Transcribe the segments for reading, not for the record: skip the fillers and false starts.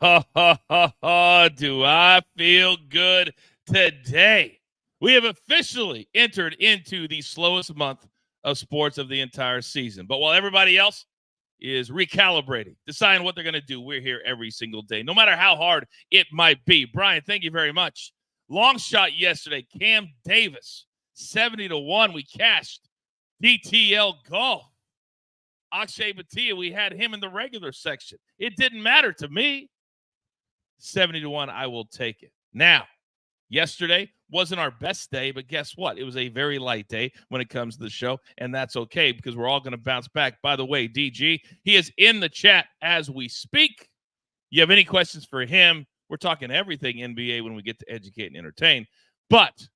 ha, ha, ha, ha, do I feel good today. We have officially entered into the slowest month of sports of the entire season. But while everybody else is recalibrating, deciding what they're going to do, we're here every single day, no matter how hard it might be. Brian, thank you very much. Long shot yesterday, Cam Davis, 70-1. We cashed DTL Golf. Akshay Bhatia, we had him in the regular section. It didn't matter to me. 70-1, I will take it. Now, yesterday wasn't our best day, but guess what? It was a very light day when it comes to the show, and that's okay because we're all going to bounce back. By the way, DG, he is in the chat as we speak. You have any questions for him? We're talking everything NBA when we get to educate and entertain. But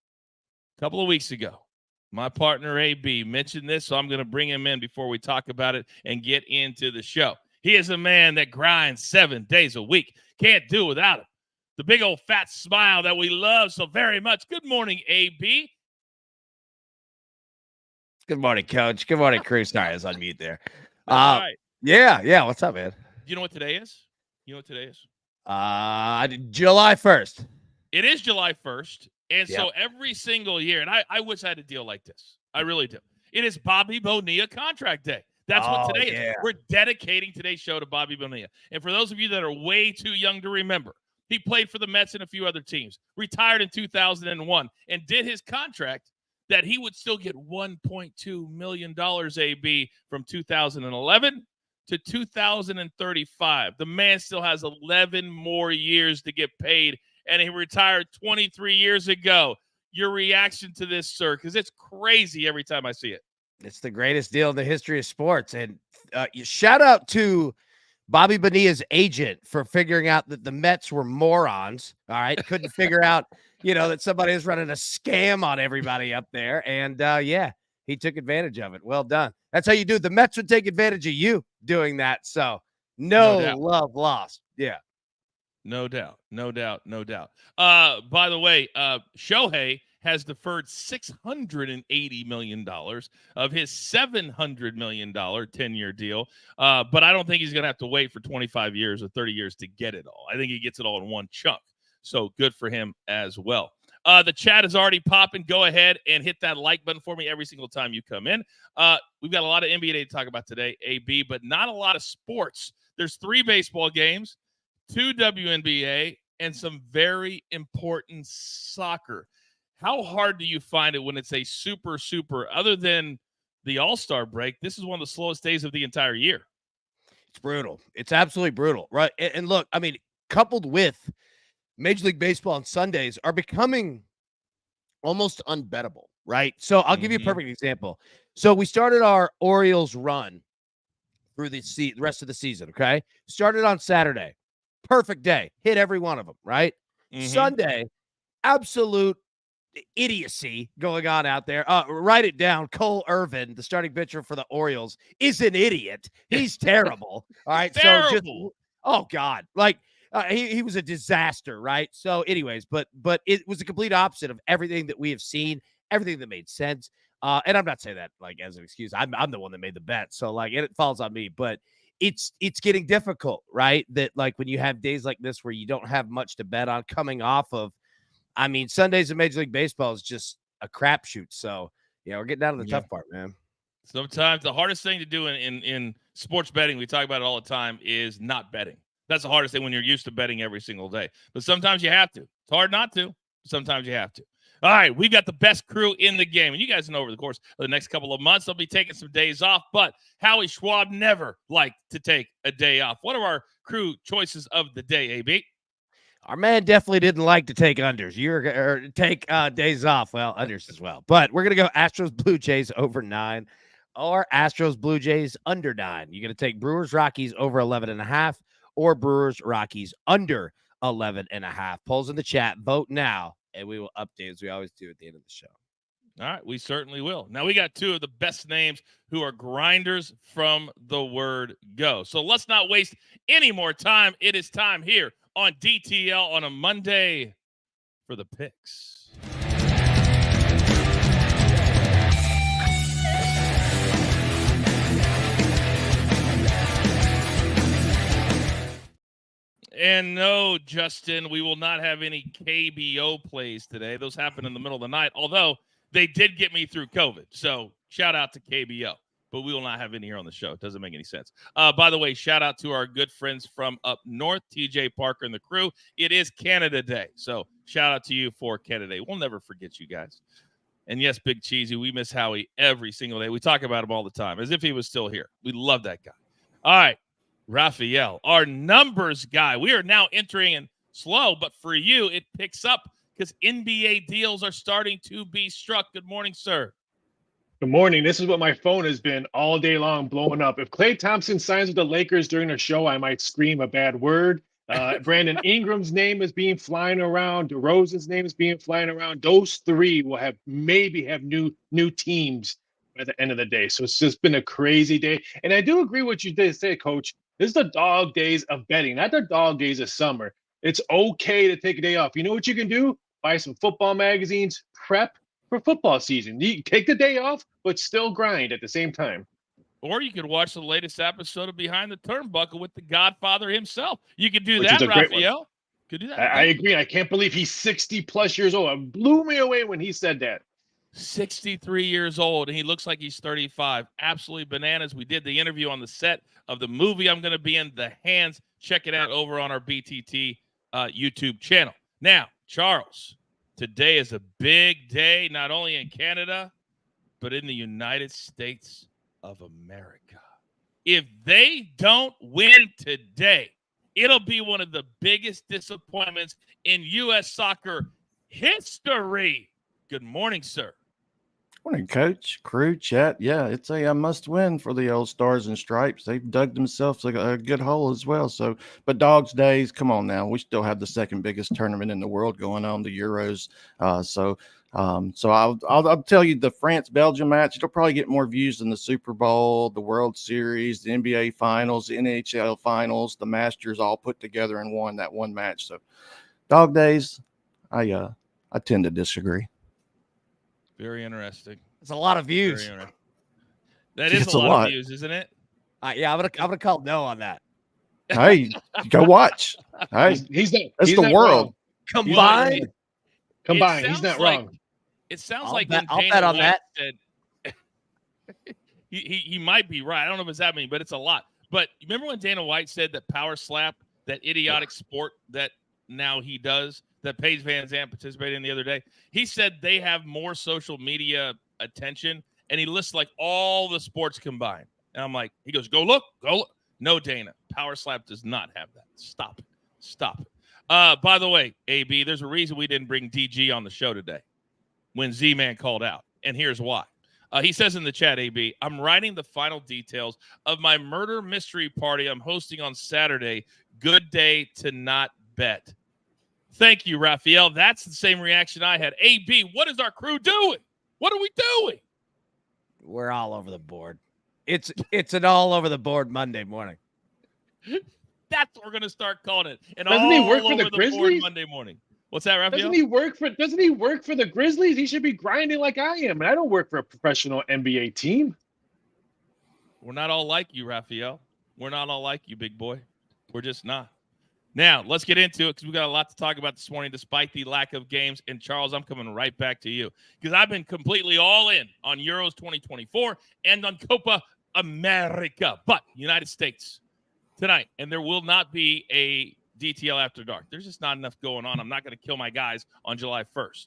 a couple of weeks ago, my partner AB mentioned this, so I'm going to bring him in before we talk about it and get into the show. He is a man that grinds 7 days a week. Can't do without him. The big old fat smile that we love so very much. Good morning, AB. Good morning, Coach. Good morning, crew. Sorry, I was on mute there. All right. Yeah. What's up, man? You know what today is? July 1st. It is July 1st. And so every single year, and I wish I had a deal like this. I really do. It is Bobby Bonilla contract day. That's what today is. We're dedicating today's show to Bobby Bonilla. And for those of you that are way too young to remember, he played for the Mets and a few other teams, retired in 2001, and did his contract that he would still get $1.2 million, AB, from 2011 to 2035. The man still has 11 more years to get paid, and he retired 23 years ago. Your reaction to this, sir, because it's crazy every time I see it. It's the greatest deal in the history of sports. And shout out to Bobby Bonilla's agent for figuring out that the Mets were morons. All right. Couldn't figure out, that somebody was running a scam on everybody up there. And he took advantage of it. Well done. That's how you do it. The Mets would take advantage of you doing that. So no love lost. Yeah. No doubt. By the way, Shohei has deferred $680 million of his $700 million 10-year deal. But I don't think he's going to have to wait for 25 years or 30 years to get it all. I think he gets it all in one chunk. So good for him as well. The chat is already popping. Go ahead and hit that like button for me every single time you come in. We've got a lot of NBA to talk about today, AB, but not a lot of sports. There's 3 baseball games, 2 WNBA, and some very important soccer. How hard do you find it when it's a super, other than the All-Star break, this is one of the slowest days of the entire year? It's brutal. It's absolutely brutal, right? And look, I mean, coupled with Major League Baseball on Sundays are becoming almost unbettable, right? So I'll give you a perfect example. So we started our Orioles run through the rest of the season, okay? Started on Saturday. Perfect day. Hit every one of them, right? Sunday, absolute idiocy going on out there. Write it down. Cole Irvin, the starting pitcher for the Orioles, is an idiot. He's terrible. All right. Terrible. Oh God. Like he was a disaster. Right. So anyways, but it was a complete opposite of everything that we have seen, everything that made sense. And I'm not saying that like as an excuse. I'm the one that made the bet. So like it falls on me, but it's getting difficult, right? That like when you have days like this where you don't have much to bet on coming off of, I mean, Sundays in Major League Baseball is just a crapshoot. So, we're getting down to the tough part, man. Sometimes the hardest thing to do in sports betting, we talk about it all the time, is not betting. That's the hardest thing when you're used to betting every single day. But sometimes you have to. It's hard not to. Sometimes you have to. All right, we've got the best crew in the game. And you guys know over the course of the next couple of months, they'll be taking some days off. But Howie Schwab never liked to take a day off. What are our crew choices of the day, AB? Our man definitely didn't like to take unders. Take days off. Well, unders as well. But we're going to go Astros Blue Jays over 9 or Astros Blue Jays under 9. You're going to take Brewers Rockies over 11.5 or Brewers Rockies under 11.5. Polls in the chat. Vote now, and we will update as we always do at the end of the show. All right, we certainly will. Now, we got 2 of the best names who are grinders from the word go. So let's not waste any more time. It is time here on DTL on a Monday for the picks. And no, Justin, we will not have any KBO plays today. Those happen in the middle of the night, although they did get me through COVID. So shout out to KBO. But we will not have any here on the show. It doesn't make any sense. By the way, shout out to our good friends from up north, TJ Parker and the crew. It is Canada Day. So shout out to you for Canada Day. We'll never forget you guys. And yes, Big Cheesy, we miss Howie every single day. We talk about him all the time, as if he was still here. We love that guy. All right, Raphael, our numbers guy. We are now entering in slow, but for you, it picks up because NBA deals are starting to be struck. Good morning, sir. Good morning. This is what my phone has been all day long blowing up. If Klay Thompson signs with the Lakers during a show, I might scream a bad word. Brandon Ingram's name is being flying around. DeRozan's name is being flying around. Those three will maybe have new teams by the end of the day. So it's just been a crazy day. And I do agree with what you did say, Coach. This is the dog days of betting, not the dog days of summer. It's okay to take a day off. You know what you can do? Buy some football magazines, prep for football season. You take the day off, but still grind at the same time. Or you could watch the latest episode of Behind the Turnbuckle with the Godfather himself. You could do Which that, is a great Raphael. Could do that. I agree. I can't believe he's 60 plus years old. It blew me away when he said that. 63 years old, and he looks like he's 35. Absolutely bananas. We did the interview on the set of the movie I'm going to be in, The Hands. Check it out over on our BTT YouTube channel. Now, Charles, today is a big day, not only in Canada, but in the United States of America. If they don't win today, it'll be one of the biggest disappointments in U.S. soccer history. Good morning, sir. Morning, Coach, crew, chat. Yeah, it's a must-win for the old Stars and Stripes. They've dug themselves a good hole as well. So, but Dogs Days, come on now. We still have the second biggest tournament in the world going on, the Euros. So I'll tell you, the France-Belgium match, it'll probably get more views than the Super Bowl, the World Series, the NBA Finals, the NHL Finals, the Masters, all put together in one match. So, Dog Days, I tend to disagree. Very interesting. It's a lot of views. That is a lot of views, isn't it? Yeah, I'm gonna call no on that. Hey, go watch. Hey, that's the world combined. He's not wrong. It sounds I'll bet on that. Said, he might be right. I don't know if it's that many, but it's a lot. But remember when Dana White said that power slap, that idiotic sport that now he does, that Paige Van Zandt participated in the other day, he said they have more social media attention, and he lists like all the sports combined. And I'm like, he goes, go look. No, Dana, power slap does not have that. Stop it. By the way, AB, there's a reason we didn't bring DG on the show today when Z-Man called out, and here's why. He says in the chat, AB, I'm writing the final details of my murder mystery party I'm hosting on Saturday. Good day to not bet. Thank you, Raphael. That's the same reaction I had. AB, what is our crew doing? What are we doing? We're all over the board. It's an all over the board Monday morning. That's what we're going to start calling it. And doesn't he work for the Grizzlies? Monday morning. What's that, Raphael? Doesn't he work for the Grizzlies? He should be grinding like I am. And I don't work for a professional NBA team. We're not all like you, Raphael. We're not all like you, big boy. We're just not. Now, let's get into it because we got a lot to talk about this morning despite the lack of games. And, Charles, I'm coming right back to you because I've been completely all in on Euros 2024 and on Copa America. But United States tonight, and there will not be a DTL After Dark. There's just not enough going on. I'm not going to kill my guys on July 1st.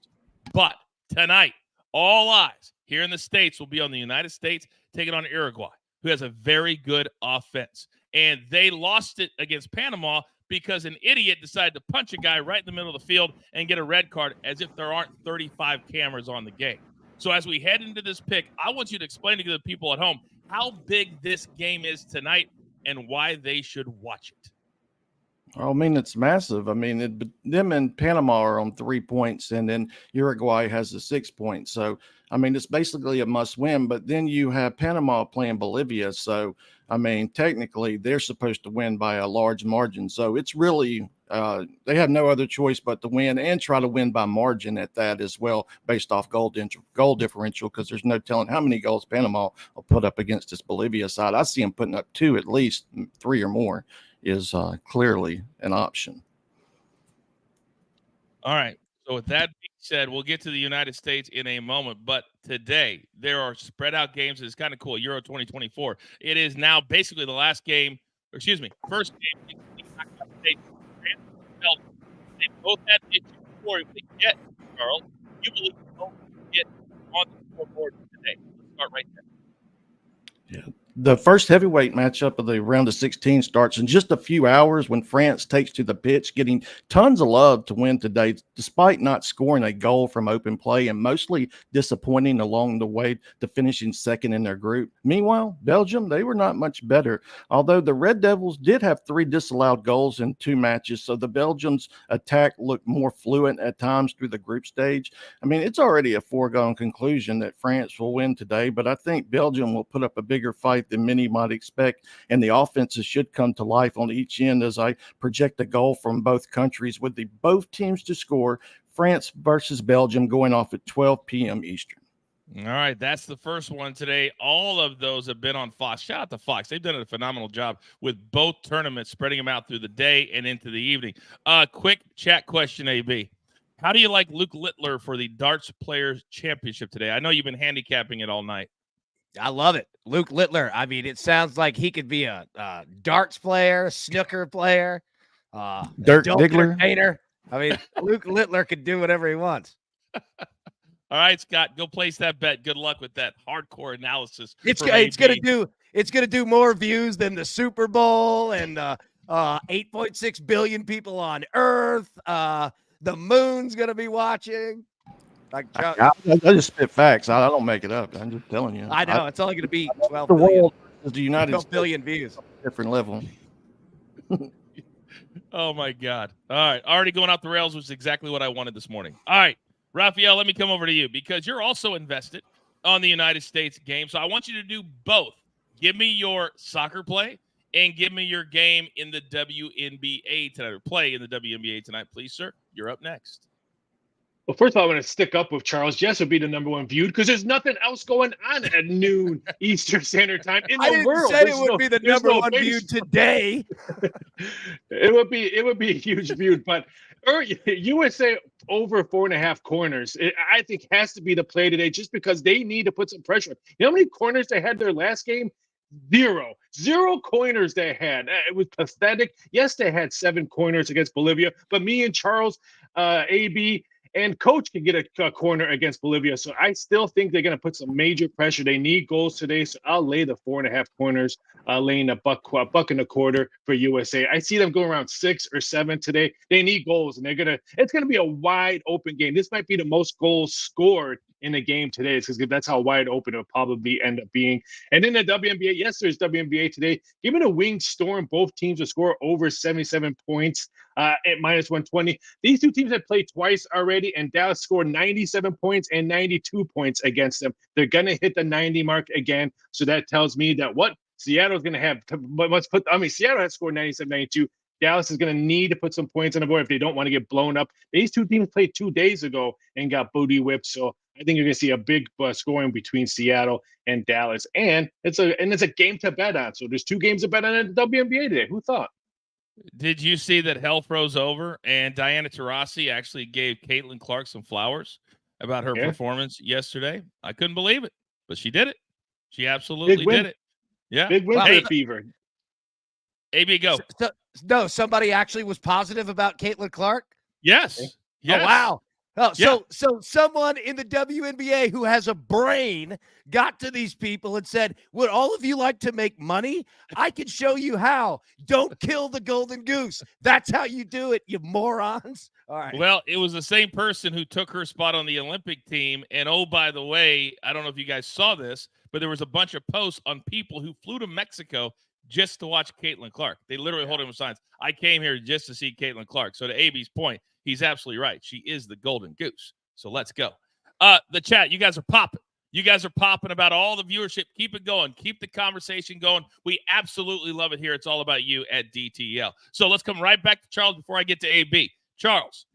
But tonight, all eyes here in the States will be on the United States taking on Uruguay, who has a very good offense. And they lost it against Panama because an idiot decided to punch a guy right in the middle of the field and get a red card as if there aren't 35 cameras on the game. So as we head into this pick, I want you to explain to the people at home how big this game is tonight and why they should watch it. I mean, it's massive. I mean, them and Panama are on 3 points, and then Uruguay has the 6 points. So, I mean, it's basically a must-win. But then you have Panama playing Bolivia. So, I mean, technically, they're supposed to win by a large margin. So, it's really they have no other choice but to win and try to win by margin at that as well, based off goal differential, because there's no telling how many goals Panama will put up against this Bolivia side. I see them putting up 2, at least 3 or more. is clearly an option. All right. So with that being said, we'll get to the United States in a moment. But today there are spread out games. It's kind of cool. Euro 2024. It is now basically the last game, or excuse me, first game in the knockout stage. France and Belgium. They both had issues before. If they get, Charles, you believe they both get on the scoreboard today. Let's start right there. Yeah. The first heavyweight matchup of the round of 16 starts in just a few hours when France takes to the pitch, getting tons of love to win today, despite not scoring a goal from open play and mostly disappointing along the way to finishing second in their group. Meanwhile, Belgium, they were not much better, although the Red Devils did have 3 disallowed goals in 2 matches, so the Belgians' attack looked more fluent at times through the group stage. I mean, it's already a foregone conclusion that France will win today, but I think Belgium will put up a bigger fight than many might expect, and the offenses should come to life on each end as I project a goal from both countries with both teams to score. France versus Belgium going off at 12 p.m. Eastern. All right, that's the first one today. All of those have been on Fox. Shout out to Fox. They've done a phenomenal job with both tournaments, spreading them out through the day and into the evening. Quick chat question, AB. How do you like Luke Littler for the Darts Players Championship today? I know you've been handicapping it all night. I love it. Luke Littler. I mean, it sounds like he could be a darts player, snooker player, Dirk adult Diggler. entertainer. I mean, Luke Littler could do whatever he wants. All right, Scott, go place that bet. Good luck with that hardcore analysis. It's gonna do more views than the Super Bowl and 8.6 billion people on Earth. The moon's gonna be watching. Like I just spit facts. I don't make it up. I'm just telling you. I know it's only going to be 12 the billion. world is the United 12 States, billion views. different level. Oh my God! All right, already going off the rails, which is exactly what I wanted this morning. All right, Raphael, let me come over to you because you're also invested on the United States game. So I want you to do both. Give me your soccer play and give me your game in the WNBA tonight, or play in the WNBA tonight, please, sir. You're up next. Well, first of all, I'm going to stick up with Charles. Jess will be the -- viewed because there's nothing else going on at noon Eastern Standard Time in the world. I didn't say it would be the number one viewed today. It would be a huge viewed, but USA over 4.5 corners. I think has to be the play today, just because they need to put some pressure. You know how many corners they had their last game? Zero corners they had. It was pathetic. Yes, they had 7 corners against Bolivia, but me and Charles, AB, and Coach can get a corner against Bolivia. So I still think they're going to put some major pressure. They need goals today. So I'll lay the 4.5 corners, laying a buck and a quarter for USA. I see them going around 6 or 7 today. They need goals, and it's going to be a wide open game. This might be the most goals scored in the game today, because that's how wide open it'll probably end up being. And in the WNBA, yes, there's WNBA today. Give it a wing storm. Both teams will score over 77 points at -120. These two teams have played twice already, and Dallas scored 97 points and 92 points against them. They're going to hit the 90 mark again. So that tells me that Seattle's going to have to, Seattle has scored 97, 92. Dallas is going to need to put some points on the board if they don't want to get blown up. These two teams played 2 days ago and got booty whipped. So I think you're going to see a big scoring between Seattle and Dallas. And it's a game to bet on. So there's 2 games to bet on in the WNBA today. Who thought? Did you see that hell froze over and Diana Taurasi actually gave Caitlin Clark some flowers about her performance yesterday? I couldn't believe it, but she did it. She absolutely did it. Yeah. Big win for the Fever. AB, go. No, somebody actually was positive about Caitlin Clark? Yes. Oh, wow. Oh, so someone in the WNBA who has a brain got to these people and said, would all of you like to make money? I can show you how. Don't kill the golden goose. That's how you do it, you morons. All right. Well, it was the same person who took her spot on the Olympic team. And oh, by the way, I don't know if you guys saw this, but there was a bunch of posts on people who flew to Mexico just to watch Caitlin Clark. They literally hold him signs. I came here just to see Caitlin Clark. So to AB's point, he's absolutely right. She is the golden goose. So let's go. The chat, you guys are popping. You guys are popping about all the viewership. Keep it going. Keep the conversation going. We absolutely love it here. It's all about you at DTL. So let's come right back to Charles before I get to AB. Charles,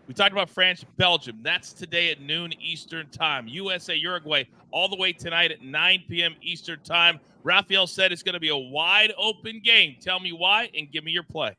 We talked about France, Belgium. That's today at noon Eastern time. USA, Uruguay, all the way tonight at 9 p.m. Eastern time. Raphael said it's going to be a wide open game. Tell me why and give me your play.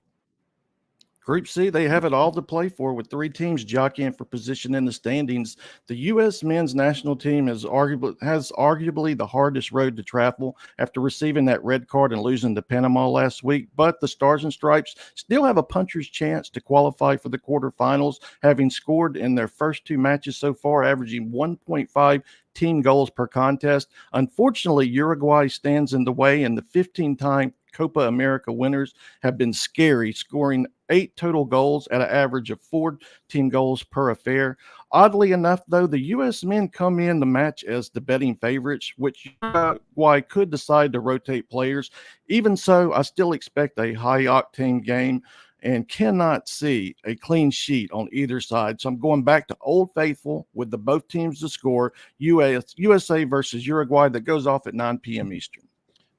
Group C, they have it all to play for with 3 teams jockeying for position in the standings. The U.S. men's national team has arguably the hardest road to travel after receiving that red card and losing to Panama last week. But the Stars and Stripes still have a puncher's chance to qualify for the quarterfinals, having scored in their first 2 matches so far, averaging 1.5 team goals per contest. Unfortunately, Uruguay stands in the way, and the 15-time Copa America winners have been scary, scoring 8 total goals at an average of 4 team goals per affair. Oddly enough, though, the U.S. men come in the match as the betting favorites, which Uruguay could decide to rotate players. Even so, I still expect a high-octane game and cannot see a clean sheet on either side. So I'm going back to Old Faithful with the both teams to score, USA versus Uruguay, that goes off at 9 p.m. Eastern.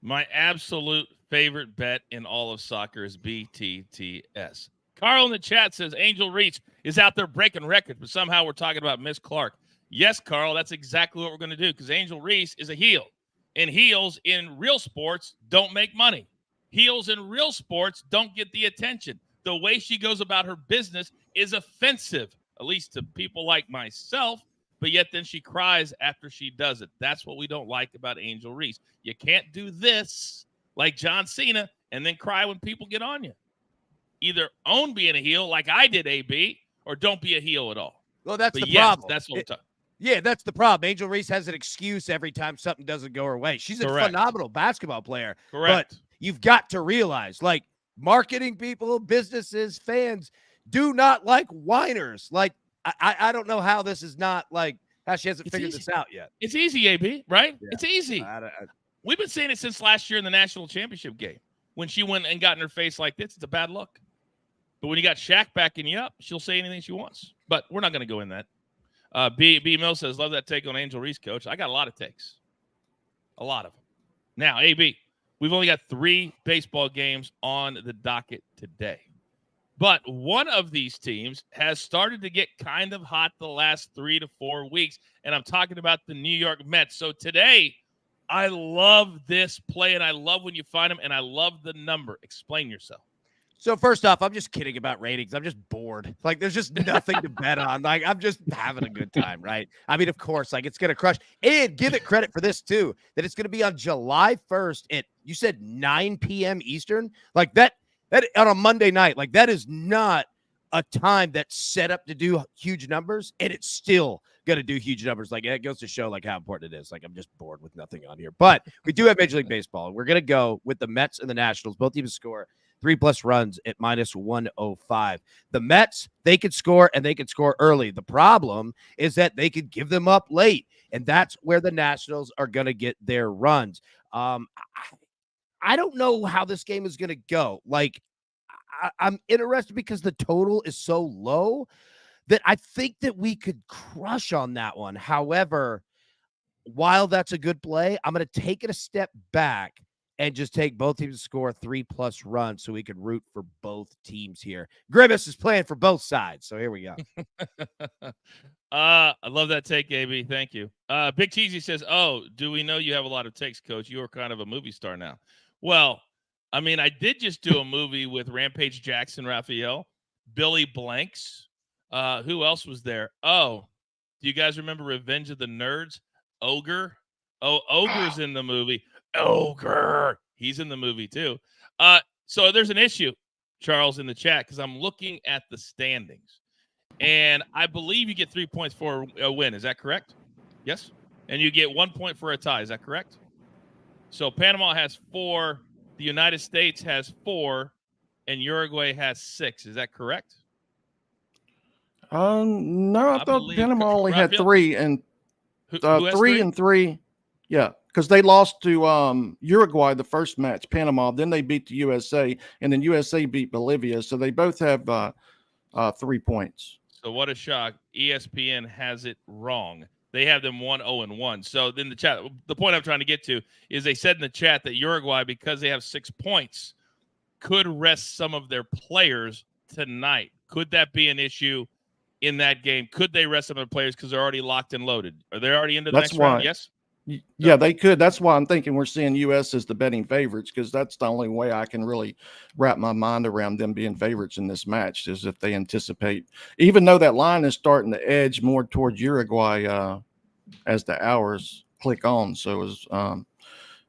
My absolute favorite bet in all of soccer is BTTS. Carl in the chat says Angel Reese is out there breaking records, but somehow we're talking about Miss Clark. Yes, Carl, that's exactly what we're going to do, because Angel Reese is a heel, and heels in real sports don't make money. Heels in real sports don't get the attention. The way she goes about her business is offensive, at least to people like myself, but yet then she cries after she does it. That's what we don't like about Angel Reese. You can't do this like John Cena and then cry when people get on you. Either own being a heel like I did, AB, or don't be a heel at all. Well, that's the problem. That's what we're talking. Yeah, that's the problem. Angel Reese has an excuse every time something doesn't go her way. She's a phenomenal basketball player. Correct. But you've got to realize, like, marketing people, businesses, fans do not like whiners. Like, I don't know how this is not, like, how she hasn't figured this out yet. It's easy, AB, right? Yeah. It's easy. We've been saying it since last year in the national championship game. When she went and got in her face like this, it's a bad look. But when you got Shaq backing you up, she'll say anything she wants. But we're not going to go in that. B. Mill says, love that take on Angel Reese, coach. I got a lot of takes. A lot of them. Now, AB, we've only got 3 baseball games on the docket today. But one of these teams has started to get kind of hot the last 3 to 4 weeks, and I'm talking about the New York Mets. So today, I love this play, and I love when you find them, and I love the number. Explain yourself. So first off, I'm just kidding about ratings. I'm just bored. Like, there's just nothing to bet on. Like, I'm just having a good time, right? I mean, of course, like, it's going to crush. And give it credit for this, too, that it's going to be on July 1st at, you said 9 p.m. Eastern? Like, that on a Monday night, like, that is not a time that's set up to do huge numbers, and it's still going to do huge numbers. Like, it goes to show, like, how important it is. Like, I'm just bored with nothing on here. But we do have Major League Baseball, and we're going to go with the Mets and the Nationals. Both teams score 3+ runs at -105. The Mets, they could score, and they could score early. The problem is that they could give them up late, and that's where the Nationals are going to get their runs. I don't know how this game is going to go. Like, I'm interested because the total is so low that I think that we could crush on that one. However, while that's a good play, I'm going to take it a step back and just take both teams to score 3+ runs so we can root for both teams here. Grimace is playing for both sides, so here we go. I love that take, AB. Thank you. Big Cheesy says, oh, do we know you have a lot of takes, Coach? You are kind of a movie star now. Well, I mean, I did just do a movie with Rampage Jackson, Raphael, Billy Blanks. Who else was there? Oh, do you guys remember Revenge of the Nerds? Ogre. Oh, Ogre's in the movie. Ogre. He's in the movie too. So there's an issue, Charles, in the chat, because I'm looking at the standings. And I believe you get 3 points for a win. Is that correct? Yes. And you get 1 point for a tie. Is that correct? So Panama has 4. The United States has 4. And Uruguay has 6. Is that correct? No, I thought Panama only had 3 and 3 and 3. Yeah, because they lost to Uruguay the first match, Panama. Then they beat the USA, and then USA beat Bolivia. So they both have 3 points. So what a shock. ESPN has it wrong. They have them 1-0-1. So then the chat, the point I'm trying to get to is they said in the chat that Uruguay, because they have 6 points, could rest some of their players tonight. Could that be an issue? in that game. Could they rest some of the players because they're already locked and loaded? Are they already into the That's next round? why. Yes. Yeah, they could. That's why I'm thinking we're seeing U.S. as the betting favorites, because that's the only way I can really wrap my mind around them being favorites in this match, is if they anticipate, even though that line is starting to edge more towards Uruguay as the hours click on. So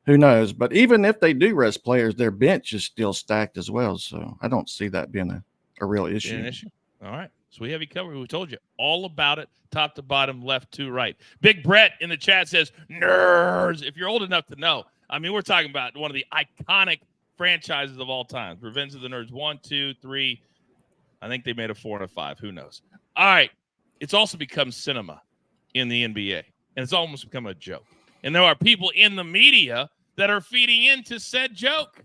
who knows? But even if they do rest players, their bench is still stacked as well. So I don't see that being a real issue. An issue. All right. So we have you covered. We told you all about it, top to bottom, left to right. Big Brett in the chat says, nerds. If you're old enough to know, I mean, we're talking about one of the iconic franchises of all time. Revenge of the Nerds 1, 2, 3. I think they made a 4 and a 5. Who knows? All right. It's also become cinema in the NBA, and it's almost become a joke. And there are people in the media that are feeding into said joke.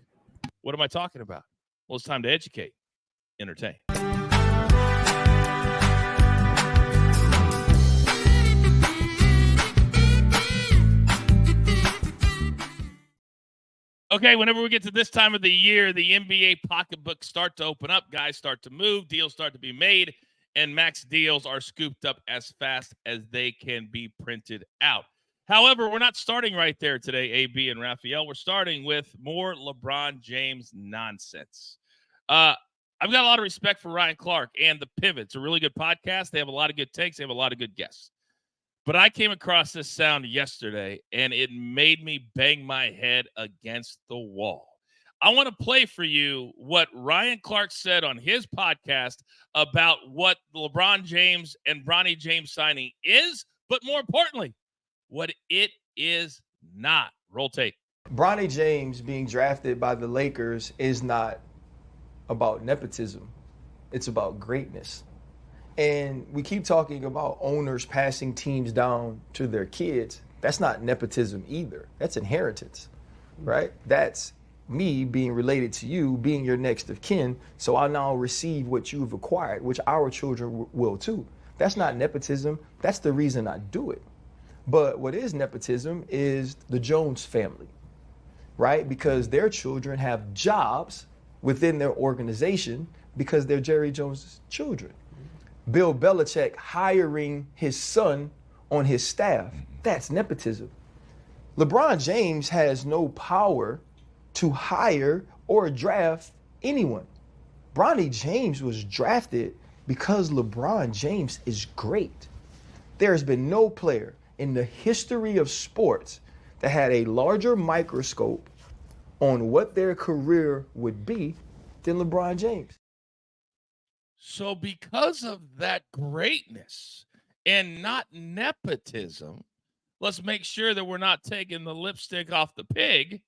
What am I talking about? Well, it's time to educate, entertain. Okay, whenever we get to this time of the year, the NBA pocketbooks start to open up, guys start to move, deals start to be made, and max deals are scooped up as fast as they can be printed out. However, we're not starting right there today, AB and Raphael. We're starting with more LeBron James nonsense. I've got a lot of respect for Ryan Clark and The Pivot. It's a really good podcast. They have a lot of good takes. They have a lot of good guests. But I came across this sound yesterday, and it made me bang my head against the wall. I want to play for you what Ryan Clark said on his podcast about what LeBron James and Bronny James signing is, but more importantly, what it is not. Roll tape. Bronny James being drafted by the Lakers is not about nepotism. It's about greatness. And we keep talking about owners passing teams down to their kids. That's not nepotism either. That's inheritance, right? That's me being related to you, being your next of kin, so I now receive what you've acquired, which our children will too. That's not nepotism. That's the reason I do it. But what is nepotism is the Jones family, right? Because their children have jobs within their organization because they're Jerry Jones' children. Bill Belichick hiring his son on his staff, that's nepotism. LeBron James has no power to hire or draft anyone. Bronny James was drafted because LeBron James is great. There has been no player in the history of sports that had a larger microscope on what their career would be than LeBron James. So because of that greatness and not nepotism, let's make sure that we're not taking the lipstick off the pig.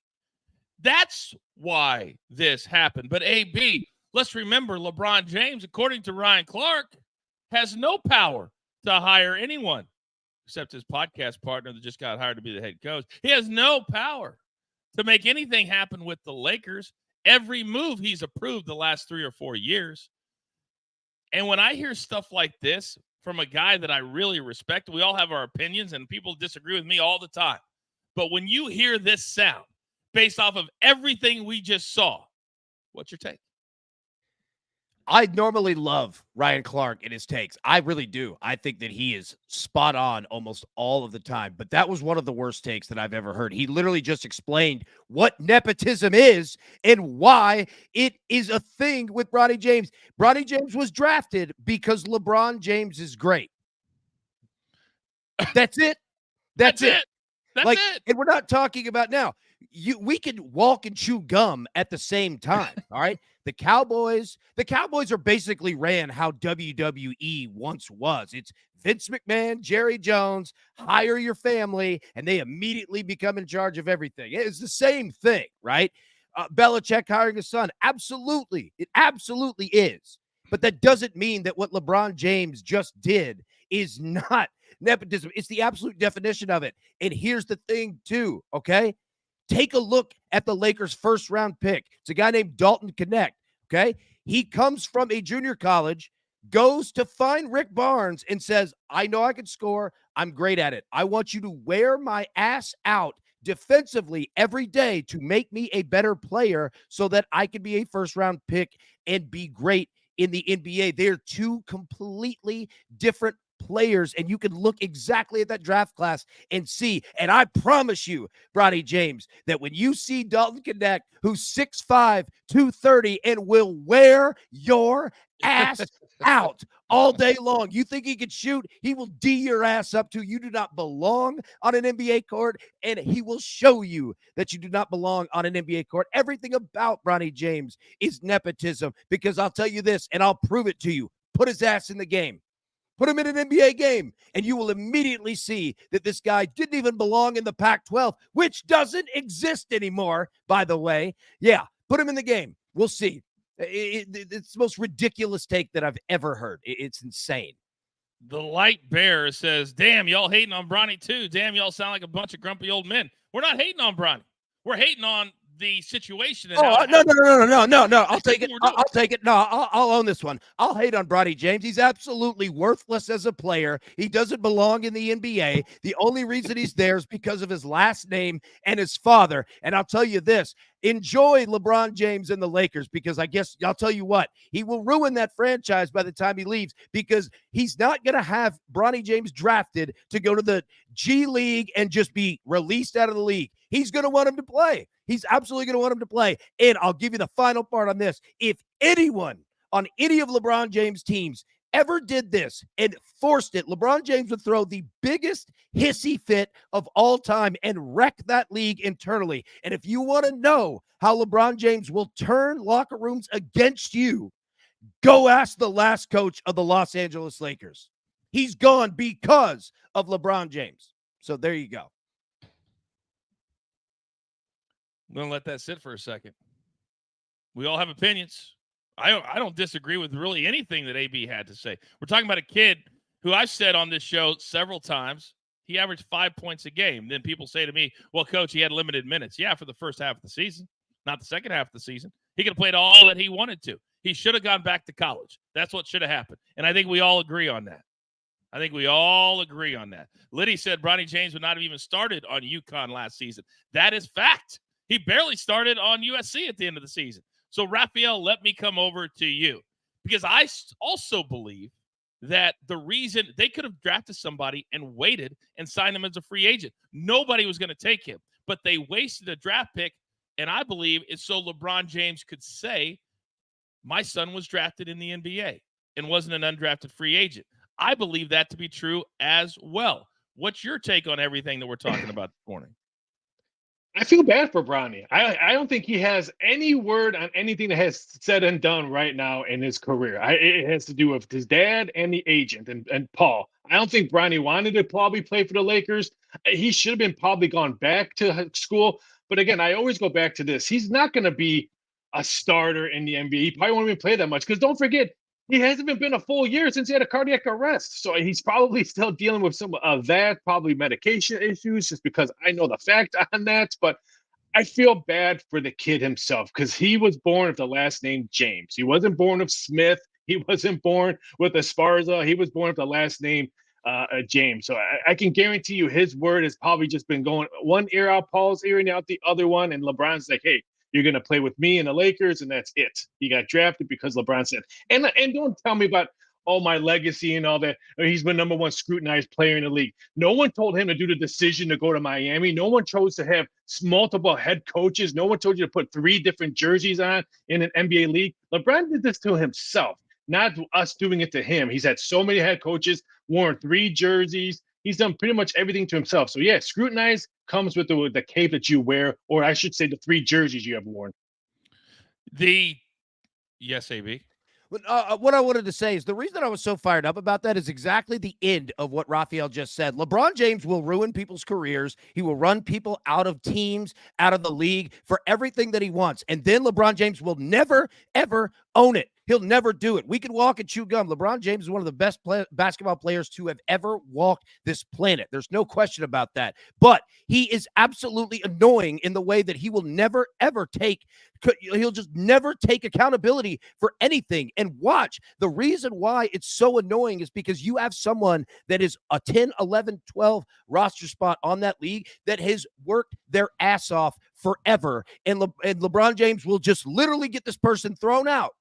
That's why this happened. But AB, let's remember LeBron James, according to Ryan Clark, has no power to hire anyone except his podcast partner that just got hired to be the head coach. He has no power to make anything happen with the Lakers. Every move he's approved the last 3 or 4 years. And when I hear stuff like this from a guy that I really respect, we all have our opinions and people disagree with me all the time. But when you hear this sound based off of everything we just saw, what's your take? I normally love Ryan Clark and his takes. I really do. I think that he is spot on almost all of the time. But that was one of the worst takes that I've ever heard. He literally just explained what nepotism is and why it is a thing with Bronny James. Bronny James was drafted because LeBron James is great. That's it. That's it. That's like, it. And we're not talking about now. We can walk and chew gum at the same time. All right. The Cowboys are basically ran how WWE once was. It's Vince McMahon, Jerry Jones, hire your family, and they immediately become in charge of everything. It's the same thing, right? Belichick hiring his son. Absolutely. It absolutely is. But that doesn't mean that what LeBron James just did is not nepotism. It's the absolute definition of it. And here's the thing, too, okay? Take a look at the Lakers' first-round pick. It's a guy named Dalton Connect, okay? He comes from a junior college, goes to find Rick Barnes and says, I know I can score. I'm great at it. I want you to wear my ass out defensively every day to make me a better player so that I can be a first-round pick and be great in the NBA. They're two completely different players, and you can look exactly at that draft class and see. And I promise you, Bronny James, that when you see Dalton Knecht, who's 6'5", 230, and will wear your ass out all day long. You think he could shoot? He will D your ass up to you do not belong on an NBA court, and he will show you that you do not belong on an NBA court. Everything about Bronny James is nepotism, because I'll tell you this, and I'll prove it to you. Put his ass in the game. Put him in an NBA game, and you will immediately see that this guy didn't even belong in the Pac-12, which doesn't exist anymore, by the way. Yeah, put him in the game. We'll see. It's the most ridiculous take that I've ever heard. It's insane. The Light Bear says, damn, y'all hating on Bronny too. Damn, y'all sound like a bunch of grumpy old men. We're not hating on Bronny. We're hating on the situation. And No. I'll take it. I'll take it. No, I'll own this one. I'll hate on Bronny James. He's absolutely worthless as a player. He doesn't belong in the NBA. The only reason he's there is because of his last name and his father. And I'll tell you this. Enjoy LeBron James and the Lakers, because I guess I'll tell you what, he will ruin that franchise by the time he leaves, because he's not going to have Bronny James drafted to go to the G League and just be released out of the league. He's going to want him to play. He's absolutely going to want him to play. And I'll give you the final part on this. If anyone on any of LeBron James' teams ever did this and forced it, LeBron James would throw the biggest hissy fit of all time and wreck that league internally. And if you want to know how LeBron James will turn locker rooms against you, go ask the last coach of the Los Angeles Lakers. He's gone because of LeBron James. So there you go. I'm going to let that sit for a second. We all have opinions. I don't disagree with really anything that AB had to say. We're talking about a kid who I've said on this show several times, he averaged 5 points a game. Then people say to me, well, coach, he had limited minutes. Yeah, for the first half of the season, not the second half of the season. He could have played all that he wanted to. He should have gone back to college. That's what should have happened. And I think we all agree on that. Liddy said Bronny James would not have even started on UConn last season. That is fact. He barely started on USC at the end of the season. So, Raphael, let me come over to you, because I also believe that the reason they could have drafted somebody and waited and signed him as a free agent. Nobody was going to take him, but they wasted a draft pick, and I believe it's so LeBron James could say, my son was drafted in the NBA and wasn't an undrafted free agent. I believe that to be true as well. What's your take on everything that we're talking about this morning? I feel bad for Bronny. I don't think he has any word on anything that has said and done right now in his career. It has to do with his dad and the agent and Paul. I don't think Bronny wanted to probably play for the Lakers. He should have been probably gone back to school. But again, I always go back to this. He's not going to be a starter in the NBA. He probably won't even play that much, because don't forget, he hasn't even been a full year since he had a cardiac arrest. So he's probably still dealing with some of that, probably medication issues, just because I know the fact on that. But I feel bad for the kid himself, because he was born with the last name James. He wasn't born of Smith. He wasn't born with Esparza. He was born with the last name James. So I can guarantee you his word has probably just been going one ear out Paul's ear and out the other one. And LeBron's like, hey, you're going to play with me and the Lakers, and that's it. He got drafted because LeBron said. And don't tell me about, my legacy and all that. He's been number one scrutinized player in the league. No one told him to do the decision to go to Miami. No one chose to have multiple head coaches. No one told you to put 3 different jerseys on in an NBA league. LeBron did this to himself, not us doing it to him. He's had so many head coaches, worn 3 jerseys. He's done pretty much everything to himself. So, yeah, scrutinize comes with the cape that you wear, or I should say the 3 jerseys you have worn. Yes, AB. What I wanted to say is the reason I was so fired up about that is exactly the end of what Raphael just said. LeBron James will ruin people's careers. He will run people out of teams, out of the league for everything that he wants. And then LeBron James will never, ever own it. He'll never do it. We can walk and chew gum. LeBron James is one of the best basketball players to have ever walked this planet. There's no question about that. But he is absolutely annoying in the way that he will never, ever he'll just never take accountability for anything. And watch, the reason why it's so annoying is because you have someone that is a 10, 11, 12 roster spot on that league that has worked their ass off forever. And LeBron James will just literally get this person thrown out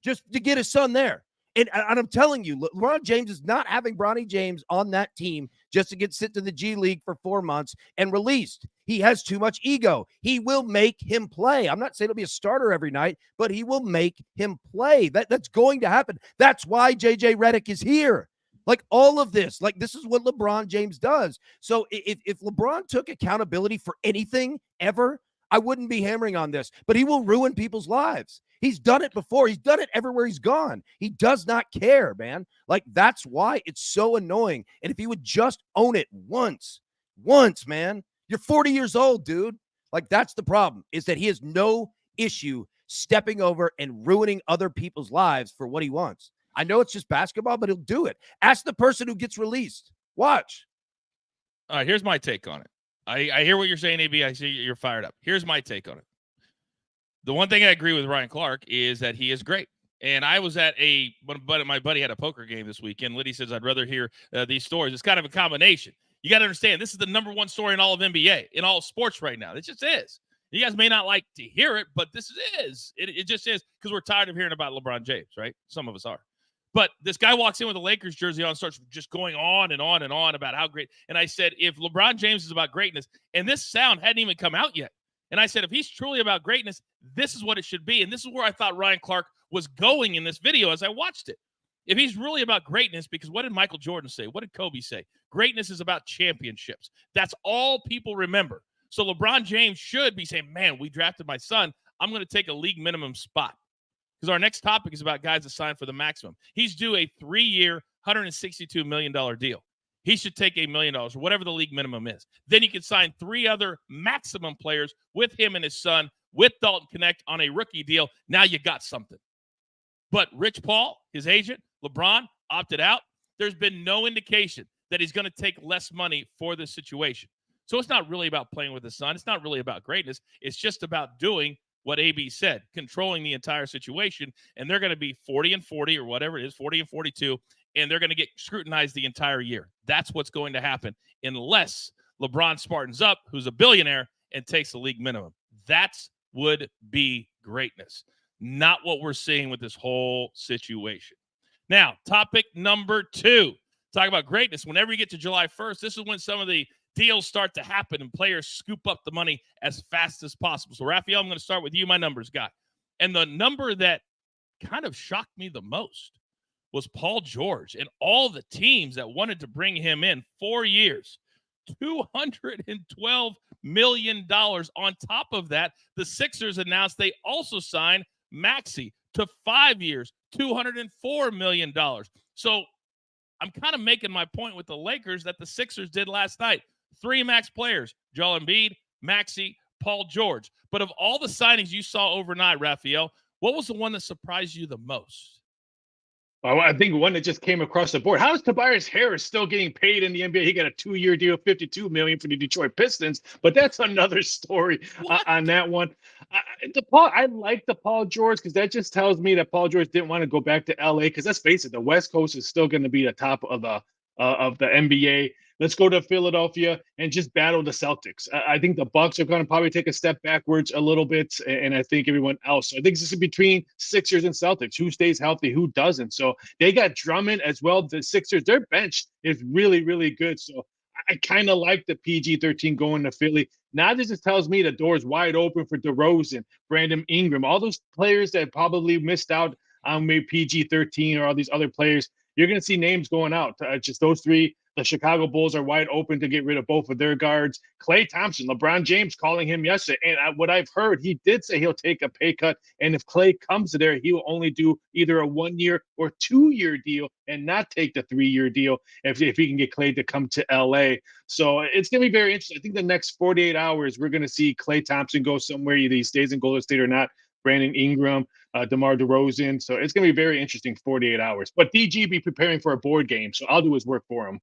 just to get his son there. And I'm telling you, LeBron James is not having Bronny James on that team just to get sent to the G League for 4 months and released. He has too much ego. He will make him play. I'm not saying he'll be a starter every night, but he will make him play. That's going to happen. That's why JJ Redick is here. Like all of this, like this is what LeBron James does. So if LeBron took accountability for anything ever, I wouldn't be hammering on this, but he will ruin people's lives. He's done it before. He's done it everywhere he's gone. He does not care, man. Like, that's why it's so annoying. And if he would just own it once, man, you're 40 years old, dude. Like, that's the problem, is that he has no issue stepping over and ruining other people's lives for what he wants. I know it's just basketball, but he'll do it. Ask the person who gets released. Watch. All right, here's my take on it. I hear what you're saying, AB. I see you're fired up. Here's my take on it. The one thing I agree with Ryan Clark is that he is great. And I was at my buddy had a poker game this weekend. Liddy says, I'd rather hear these stories. It's kind of a combination. You got to understand, this is the number one story in all of NBA, in all of sports right now. It just is. You guys may not like to hear it, but this is. It just is, because we're tired of hearing about LeBron James, right? Some of us are. But this guy walks in with a Lakers jersey on, starts just going on and on and on about how great. And I said, if LeBron James is about greatness, and this sound hadn't even come out yet, and I said, if he's truly about greatness, this is what it should be. And this is where I thought Ryan Clark was going in this video as I watched it. If he's really about greatness, because what did Michael Jordan say? What did Kobe say? Greatness is about championships. That's all people remember. So LeBron James should be saying, man, we drafted my son. I'm going to take a league minimum spot. Because our next topic is about guys that sign for the maximum. He's due a 3-year, $162 million deal. He should take $1 million or whatever the league minimum is. Then he can sign 3 other maximum players with him and his son, with Dalton Connect on a rookie deal. Now you got something. But Rich Paul, his agent, LeBron, opted out. There's been no indication that he's going to take less money for this situation. So it's not really about playing with his son. It's not really about greatness. It's just about doing what AB said, controlling the entire situation. And they're going to be 40-40 or whatever it is, 40-42. And they're going to get scrutinized the entire year. That's what's going to happen unless LeBron smartens up, who's a billionaire, and takes the league minimum. That would be greatness, not what we're seeing with this whole situation. Now, topic number 2, talk about greatness. Whenever you get to July 1st, this is when some of the deals start to happen and players scoop up the money as fast as possible. So, Raphael, I'm going to start with you, my numbers guy. And the number that kind of shocked me the most was Paul George and all the teams that wanted to bring him in. 4 years, $212 million. On top of that, the Sixers announced they also signed Maxey to 5 years, $204 million. So I'm kind of making my point with the Lakers that the Sixers did last night. 3 max players, Joel Embiid, Maxey, Paul George. But of all the signings you saw overnight, Raphael, what was the one that surprised you the most? I think one that just came across the board. How is Tobias Harris still getting paid in the NBA? He got a 2-year deal, $52 million for the Detroit Pistons, but that's another story on that one. I like the Paul George, because that just tells me that Paul George didn't want to go back to LA. Because let's face it, the West Coast is still going to be the top of the NBA. Let's go to Philadelphia and just battle the Celtics. I think the Bucks are going to probably take a step backwards a little bit, and I think everyone else. So I think this is between Sixers and Celtics. Who stays healthy, who doesn't? So they got Drummond as well. The Sixers, their bench is really, really good. So I kind of like the PG-13 going to Philly. Now this just tells me the door's wide open for DeRozan, Brandon Ingram, all those players that probably missed out on maybe PG-13 or all these other players. You're going to see names going out. Just those 3. The Chicago Bulls are wide open to get rid of both of their guards. Klay Thompson, LeBron James calling him yesterday. And what I've heard, he did say he'll take a pay cut. And if Klay comes to there, he will only do either a 1-year or 2-year deal and not take the 3-year deal if he can get Klay to come to LA. So it's going to be very interesting. I think the next 48 hours, we're going to see Klay Thompson go somewhere, either he stays in Golden State or not. Brandon Ingram, DeMar DeRozan. So it's going to be very interesting 48 hours. But DG be preparing for a board game, so I'll do his work for him.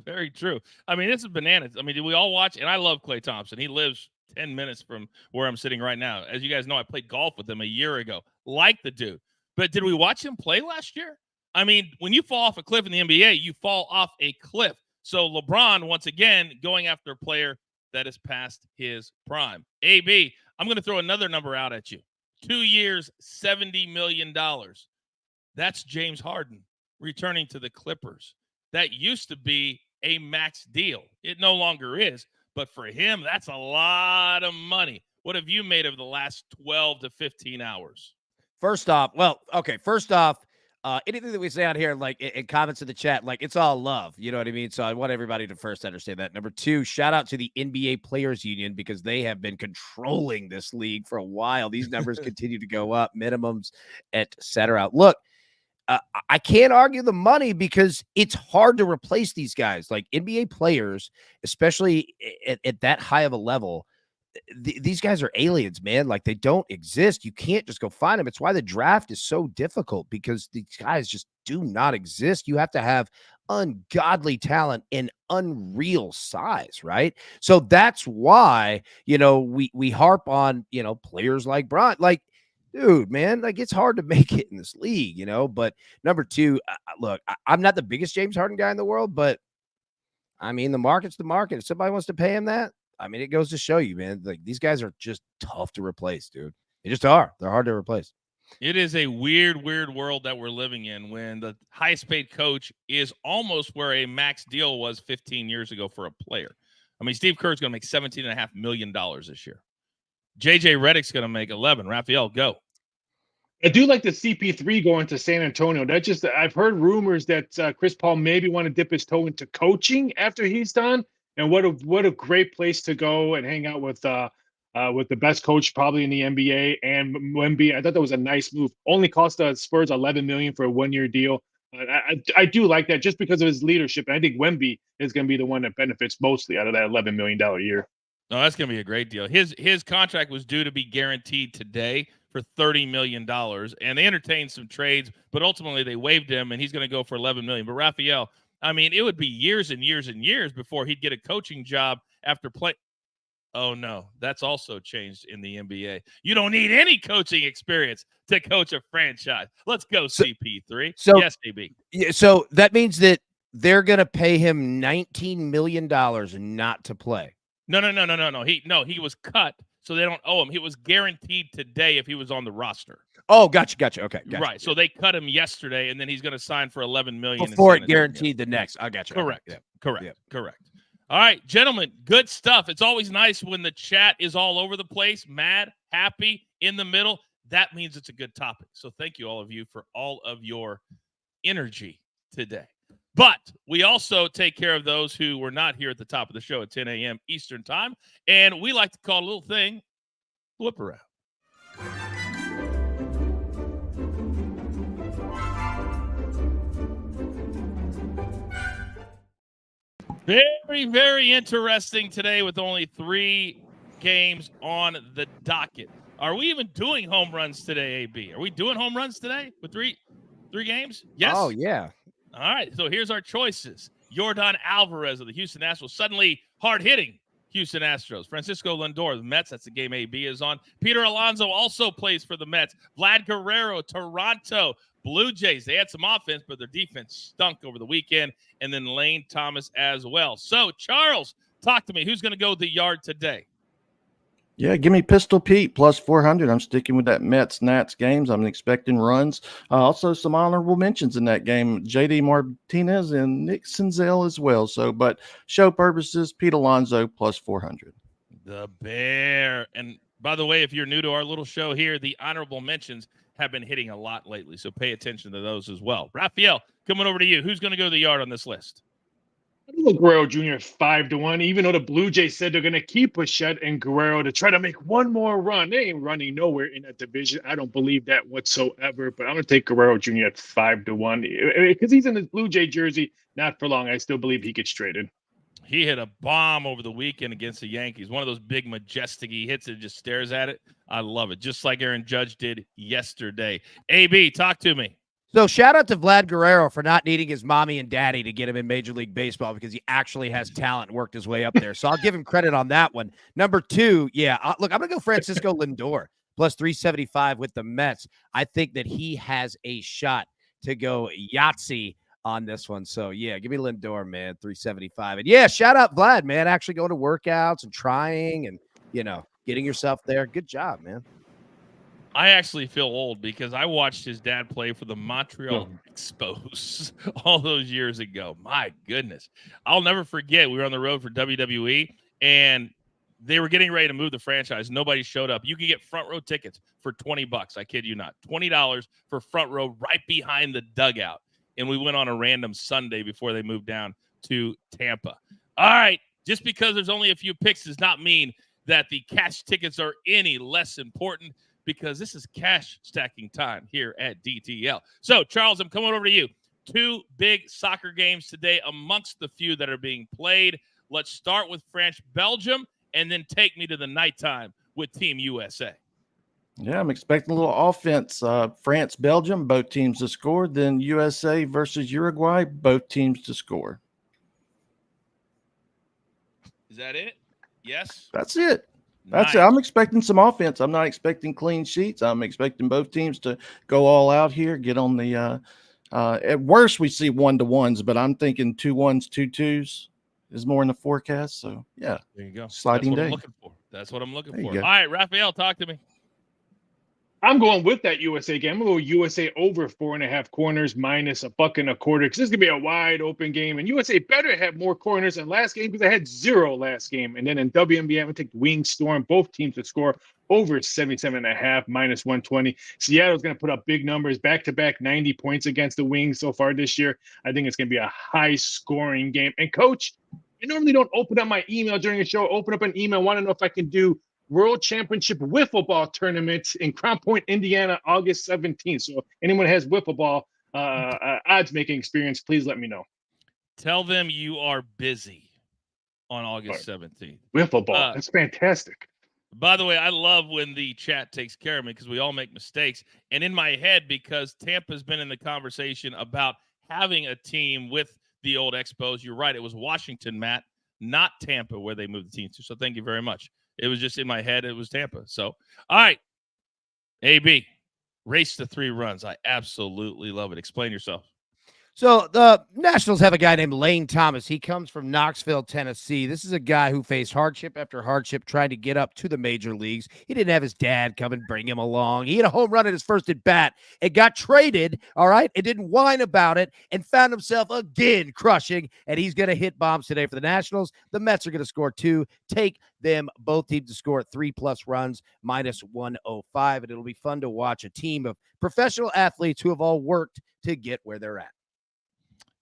Very true. I mean, this is bananas. I mean, did we all watch? And I love Klay Thompson. He lives 10 minutes from where I'm sitting right now. As you guys know, I played golf with him a year ago. Like the dude. But did we watch him play last year? I mean, when you fall off a cliff in the NBA, you fall off a cliff. So LeBron, once again, going after a player that is past his prime. AB, I'm going to throw another number out at you. 2 years, $70 million. That's James Harden returning to the Clippers. That used to be a max deal. It no longer is. But for him, that's a lot of money. What have you made of the last 12 to 15 hours? First off, anything that we say out here, like in comments in the chat, like it's all love. You know what I mean? So I want everybody to first understand that. Number two, shout out to the NBA Players Union because they have been controlling this league for a while. These numbers continue to go up, minimums, etc. Look, I can't argue the money because it's hard to replace these guys. Like NBA players, especially at that high of a level, these guys are aliens, man. Like they don't exist. You can't just go find them. It's why the draft is so difficult because these guys just do not exist. You have to have ungodly talent and unreal size, right? So that's why, we harp on, players like Bron. Like, dude, man, like it's hard to make it in this league, But number two, look, I'm not the biggest James Harden guy in the world, but I mean, the market's the market. If somebody wants to pay him that, I mean, it goes to show you, man, like these guys are just tough to replace, dude. They just are. They're hard to replace. It is a weird world that we're living in when the highest paid coach is almost where a max deal was 15 years ago for a player. I mean, Steve Kerr's going to make $17.5 million this year. JJ Redick's going to make 11. Raphael, go. I do like the CP3 going to San Antonio. I've heard rumors that Chris Paul maybe want to dip his toe into coaching after he's done. And what a great place to go and hang out with the best coach probably in the NBA and Wemby. I thought that was a nice move. Only cost the Spurs $11 million for a 1-year deal. I do like that just because of his leadership. And I think Wemby is going to be the one that benefits mostly out of that $11 million year. No, that's going to be a great deal. His contract was due to be guaranteed today for $30 million, and they entertained some trades, but ultimately they waived him, and he's going to go for $11 million. But Raphael, I mean, it would be years and years and years before he'd get a coaching job after play. Oh, no, that's also changed in the NBA. You don't need any coaching experience to coach a franchise. Let's go, CP3. So, yes, AB. Yeah, so that means that they're going to pay him $19 million not to play. No. He was cut, so they don't owe him. He was guaranteed today if he was on the roster. Oh, gotcha. Okay, gotcha. Right. So they cut him yesterday, and then he's going to sign for $11 million before it guaranteed the next. I gotcha. Correct. Yeah. Correct. All right, gentlemen, good stuff. It's always nice when the chat is all over the place, mad, happy, in the middle. That means it's a good topic. So thank you, all of you, for all of your energy today. But we also take care of those who were not here at the top of the show at 10 a.m. Eastern time. And we like to call a little thing Flip Around. Very, very interesting today with only 3 games on the docket. Are we even doing home runs today, AB? Are we doing home runs today with three games? Yes? Oh, yeah. All right, so here's our choices. Yordan Alvarez of the Houston Astros, suddenly hard-hitting Houston Astros. Francisco Lindor, the Mets, that's the game AB is on. Peter Alonso also plays for the Mets. Vlad Guerrero, Toronto. Blue Jays, they had some offense, but their defense stunk over the weekend. And then Lane Thomas as well. So, Charles, talk to me. Who's going to go the yard today? Yeah, give me Pistol Pete plus 400. I'm sticking with that Mets-Nats games. I'm expecting runs. Also, some honorable mentions in that game. J.D. Martinez and Nick Senzel as well. So, but show purposes, Pete Alonso plus 400. The Bear. And by the way, if you're new to our little show here, the honorable mentions have been hitting a lot lately. So pay attention to those as well. Raphael, coming over to you. Who's going to go to the yard on this list? Guerrero Jr. 5-1, even though the Blue Jays said they're going to keep Bichette and Guerrero to try to make one more run. They ain't running nowhere in that division. I don't believe that whatsoever, but I'm going to take Guerrero Jr. at 5-1 because he's in his Blue Jay jersey. Not for long. I still believe he gets traded. He hit a bomb over the weekend against the Yankees. One of those big, majestic, he hits it, just stares at it. I love it. Just like Aaron Judge did yesterday. AB, talk to me. So shout out to Vlad Guerrero for not needing his mommy and daddy to get him in Major League Baseball because he actually has talent and worked his way up there. So I'll give him credit on that one. Number 2, look, I'm going to go Francisco Lindor plus 375 with the Mets. I think that he has a shot to go Yahtzee on this one. So, give me Lindor, man, 375. And, shout out Vlad, man, actually going to workouts and trying and, getting yourself there. Good job, man. I actually feel old because I watched his dad play for the Montreal Expos all those years ago. My goodness. I'll never forget. We were on the road for WWE, and they were getting ready to move the franchise. Nobody showed up. You could get front row tickets for $20. I kid you not. $20 for front row right behind the dugout. And we went on a random Sunday before they moved down to Tampa. All right. Just because there's only a few picks does not mean that the cash tickets are any less important, because this is cash stacking time here at DTL. So, Charles, I'm coming over to you. 2 big soccer games today amongst the few that are being played. Let's start with France-Belgium, and then take me to the nighttime with Team USA. Yeah, I'm expecting a little offense. France, Belgium, both teams to score. Then USA versus Uruguay, both teams to score. Is that it? Yes? That's it. Nice. That's it. I'm expecting some offense. I'm not expecting clean sheets. I'm expecting both teams to go all out here, get on the at worst we see 1-1s, but I'm thinking 2-1s, 2-2s is more in the forecast. So yeah. There you go. Sliding That's what day. I'm looking for. That's what I'm looking There you for. go. All right, Raphael, talk to me. I'm going with that USA game. I'm going to go USA over 4.5 corners minus $1.25, because this is going to be a wide open game. And USA better have more corners than last game, because they had 0 last game. And then in WNBA, I'm going to take the Wings Storm, both teams to score over 77.5 minus 120. Seattle's going to put up big numbers, back-to-back 90 points against the Wings so far this year. I think it's going to be a high-scoring game. And, Coach, I normally don't open up my email during the show. Open up an email. Want to know if I can do World Championship Wiffle Ball Tournament in Crown Point, Indiana, August 17th. So anyone has wiffle ball odds making experience, please let me know. Tell them you are busy on August 17th. Wiffle ball. That's fantastic. By the way, I love when the chat takes care of me, because we all make mistakes. And in my head, because Tampa's been in the conversation about having a team with the old Expos, you're right. It was Washington, Matt, not Tampa, where they moved the team to. So thank you very much. It was just in my head. It was Tampa. So, all right. AB, race to 3 runs. I absolutely love it. Explain yourself. So the Nationals have a guy named Lane Thomas. He comes from Knoxville, Tennessee. This is a guy who faced hardship after hardship trying to get up to the major leagues. He didn't have his dad come and bring him along. He had a home run at his first at bat. It got traded, all right? It didn't whine about it, and found himself again crushing, and he's going to hit bombs today for the Nationals. The Mets are going to score 2. Take them, both teams to score 3+ runs, minus 105, and it'll be fun to watch a team of professional athletes who have all worked to get where they're at.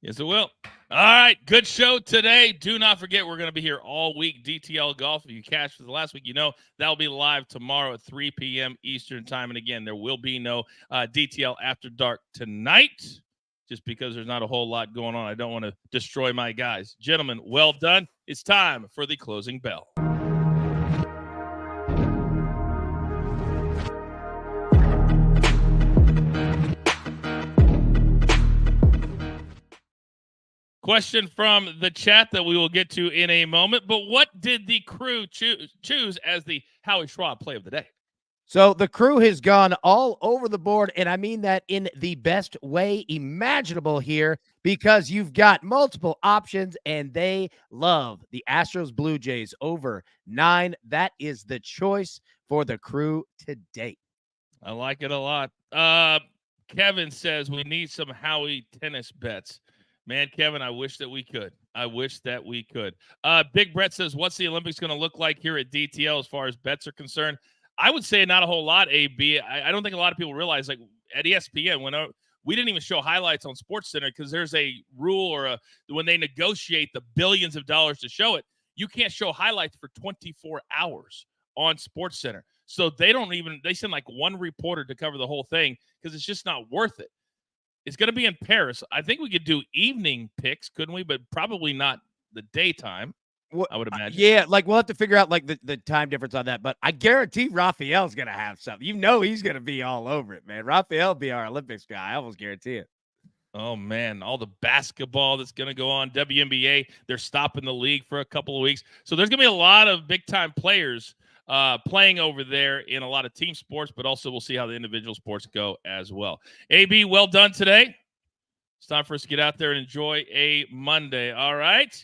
Yes, it will. All right, good show today. Do not forget, we're going to be here all week. DTL Golf. If you cashed for the last week, you know that'll be live tomorrow at 3 p.m. Eastern time. And again, there will be no DTL After Dark tonight, just because there's not a whole lot going on. I don't want to destroy my guys. Gentlemen, well done. It's time for the closing bell. Question from the chat that we will get to in a moment. But what did the crew choose as the Howie Schwab play of the day? So the crew has gone all over the board, and I mean that in the best way imaginable here, because you've got multiple options, and they love the Astros Blue Jays over 9. That is the choice for the crew today. I like it a lot. Kevin says we need some Howie tennis bets. Man, Kevin, I wish that we could. Big Brett says, what's the Olympics going to look like here at DTL as far as bets are concerned? I would say not a whole lot, AB. I don't think a lot of people realize, like at ESPN, we didn't even show highlights on SportsCenter, because there's a rule when they negotiate the billions of dollars to show it, you can't show highlights for 24 hours on SportsCenter. So they send like one reporter to cover the whole thing, because it's just not worth it. It's going to be in Paris. I think we could do evening picks, couldn't we? But probably not the daytime, I would imagine. Yeah, like we'll have to figure out like the time difference on that. But I guarantee Raphael's going to have something. You know he's going to be all over it, man. Raphael will be our Olympics guy. I almost guarantee it. Oh, man, all the basketball that's going to go on. WNBA, they're stopping the league for a couple of weeks. So there's going to be a lot of big-time players playing over there in a lot of team sports, but also we'll see how the individual sports go as well. AB, well done today. It's time for us to get out there and enjoy a Monday. All right.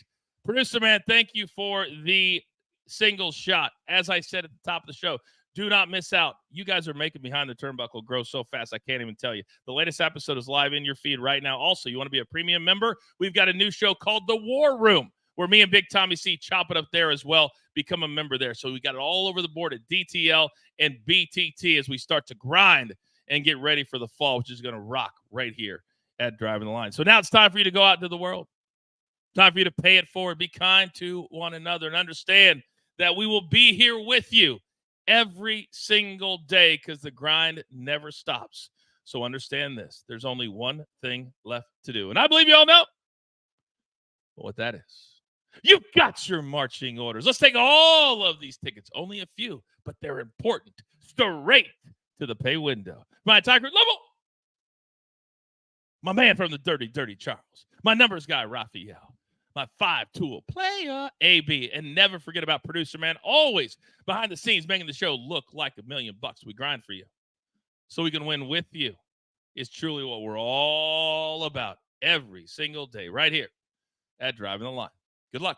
Producer man, thank you for the single shot. As I said at the top of the show, Do not miss out. You guys are making Behind the Turnbuckle grow so fast, I can't even tell you. The latest episode is live in your feed right now. Also, you want to be a premium member? We've got a new show called The War Room, where me and Big Tommy C chop it up there as well. Become a member there. So we got it all over the board at DTL and BTT as we start to grind and get ready for the fall, which is going to rock right here at Driving the Line. So now it's time for you to go out into the world. Time for you to pay it forward. Be kind to one another and understand that we will be here with you every single day because the grind never stops. So understand this. There's only one thing left to do. And I believe you all know what that is. You got your marching orders. Let's take all of these tickets. Only a few, but they're important. Straight to the pay window. My tiger level. My man from the Dirty Charles. My numbers guy, Raphael. My 5-tool player, AB. And never forget about producer, man. Always behind the scenes making the show look like $1 million. We grind for you so we can win with you. It's truly what we're all about every single day right here at Driving the Line. Good luck.